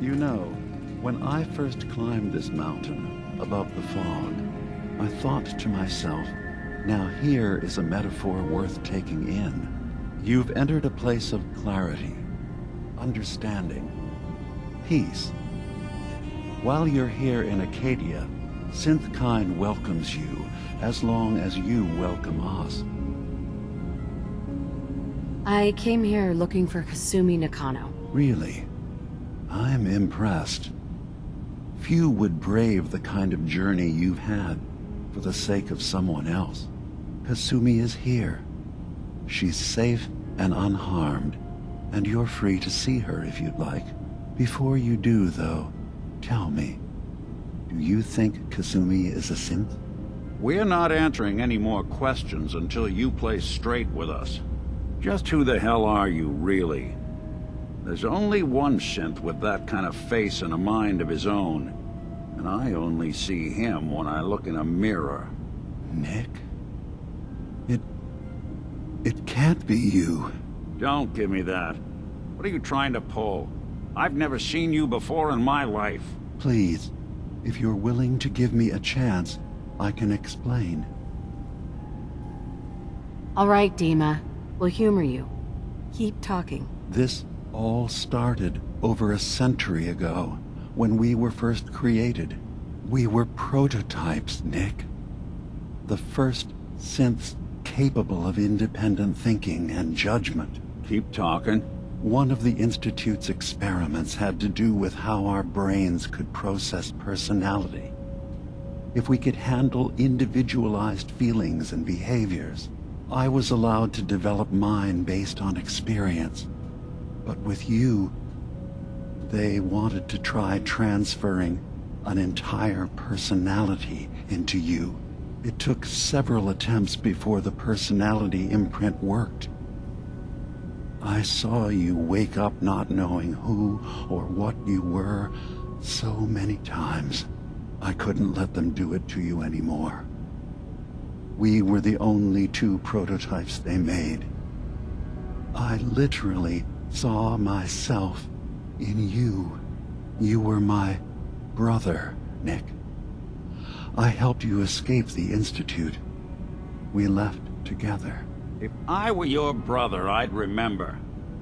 You know, when I first climbed this mountain above the fog, I thought to myself, now here is a metaphor worth taking in. You've entered a place of clarity, understanding, peace. While you're here in Acadia, Synthkind welcomes you as long as you welcome us. I came here looking for Kasumi Nakano. Really? I'm impressed. Few would brave the kind of journey you've had for the sake of someone else. Kasumi is here. She's safe and unharmed, and you're free to see her if you'd like. Before you do, though, tell me, do you think Kasumi is a synth? We're not answering any more questions until you play straight with us. Just who the hell are you, really? There's only one synth with that kind of face and a mind of his own, and I only see him when I look in a mirror. Nick? It can't be you. Don't give me that. What are you trying to pull? I've never seen you before in my life. Please, if you're willing to give me a chance, I can explain. All right, DIMA. We'll humor you. Keep talking. This all started over a century ago, when we were first created. We were prototypes, Nick. The first synths capable of independent thinking and judgment. Keep talking. One of the Institute's experiments had to do with how our brains could process personality. If we could handle individualized feelings and behaviors, I was allowed to develop mine based on experience. But with you, they wanted to try transferring an entire personality into you. It took several attempts before the personality imprint worked. I saw you wake up not knowing who or what you were so many times. I couldn't let them do it to you anymore. We were the only two prototypes they made. I literally saw myself in you. You were my brother, Nick. I helped you escape the Institute. We left together. If I were your brother, I'd remember.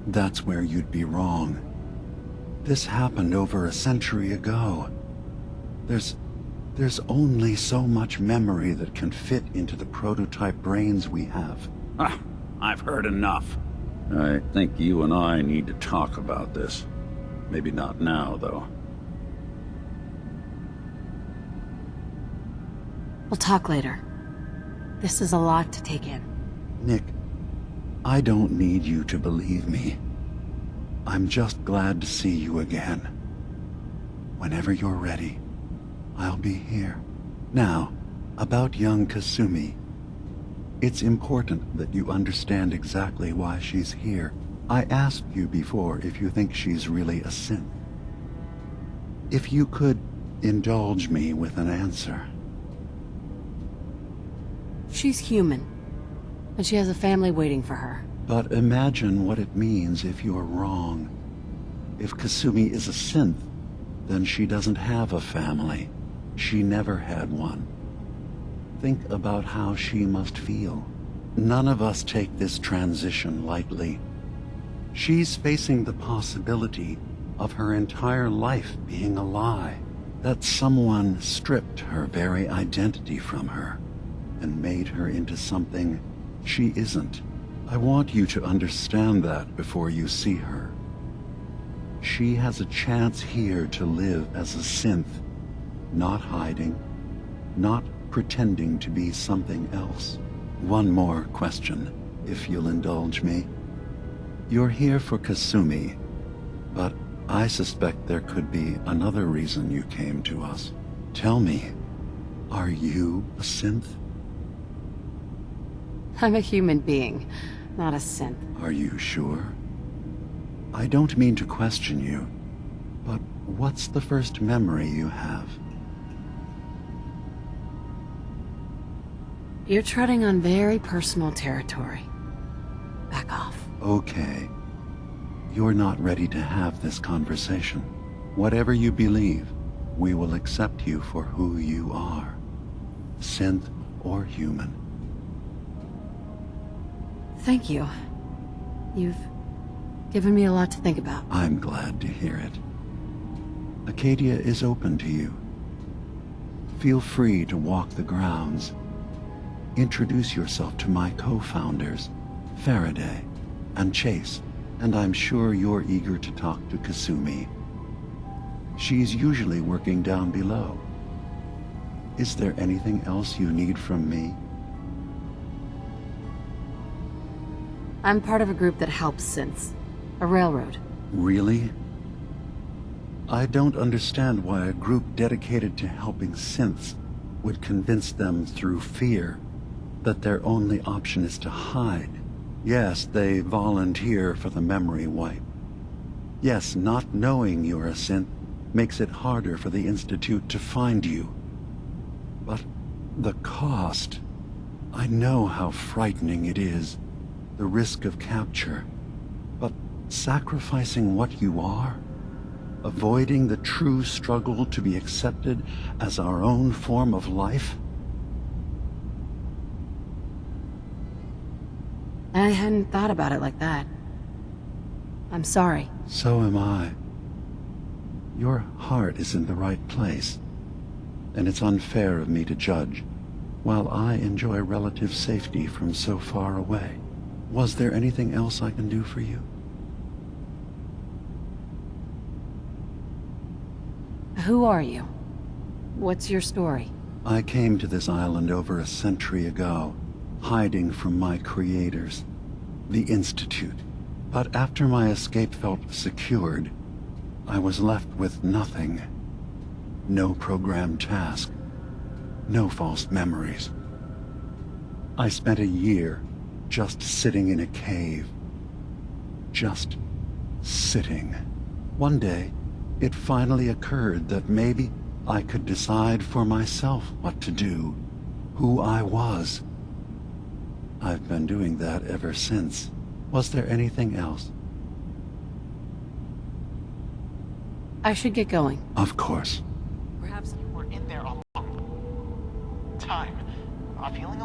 That's where you'd be wrong. This happened over a century ago. There's only so much memory that can fit into the prototype brains we have. Ah, I've heard enough. I think you and I need to talk about this. Maybe not now, though. We'll talk later. This is a lot to take in. Nick, I don't need you to believe me. I'm just glad to see you again. Whenever you're ready, I'll be here. Now, about young Kasumi. It's important that you understand exactly why she's here. I asked you before if you think she's really a synth. If you could indulge me with an answer. She's human, and she has a family waiting for her. But imagine what it means if you're wrong. If Kasumi is a synth, then she doesn't have a family. She never had one. Think about how she must feel. None of us take this transition lightly. She's facing the possibility of her entire life being a lie, that someone stripped her very identity from her and made her into something she isn't. I want you to understand that before you see her. She has a chance here to live as a synth, not hiding, not pretending to be something else. One more question, if you'll indulge me. You're here for Kasumi, but I suspect there could be another reason you came to us. Tell me, are you a synth? I'm a human being, not a synth. Are you sure? I don't mean to question you, but what's the first memory you have? You're treading on very personal territory. Back off. Okay. You're not ready to have this conversation. Whatever you believe, we will accept you for who you are, synth or human. Thank you. You've given me a lot to think about. I'm glad to hear it. Acadia is open to you. Feel free to walk the grounds. Introduce yourself to my co-founders, Faraday and Chase, and I'm sure you're eager to talk to Kasumi. She's usually working down below. Is there anything else you need from me? I'm part of a group that helps synths. A railroad. Really? I don't understand why a group dedicated to helping synths would convince them through fear that their only option is to hide. Yes, they volunteer for the memory wipe. Yes, not knowing you're a synth makes it harder for the Institute to find you. But the cost... I know how frightening it is, the risk of capture. But sacrificing what you are, avoiding the true struggle to be accepted as our own form of life? I hadn't thought about it like that. I'm sorry. So am I. Your heart is in the right place, and it's unfair of me to judge, while I enjoy relative safety from so far away. Was there anything else I can do for you? Who are you? What's your story? I came to this island over a century ago, hiding from my creators, the Institute. But after my escape felt secured, I was left with nothing. No programmed task. No false memories. I spent a year just sitting in a cave. Just sitting. One day, it finally occurred that maybe I could decide for myself what to do, who I was. I've been doing that ever since. Was there anything else? I should get going. Of course. Perhaps you were in there a long time. Feeling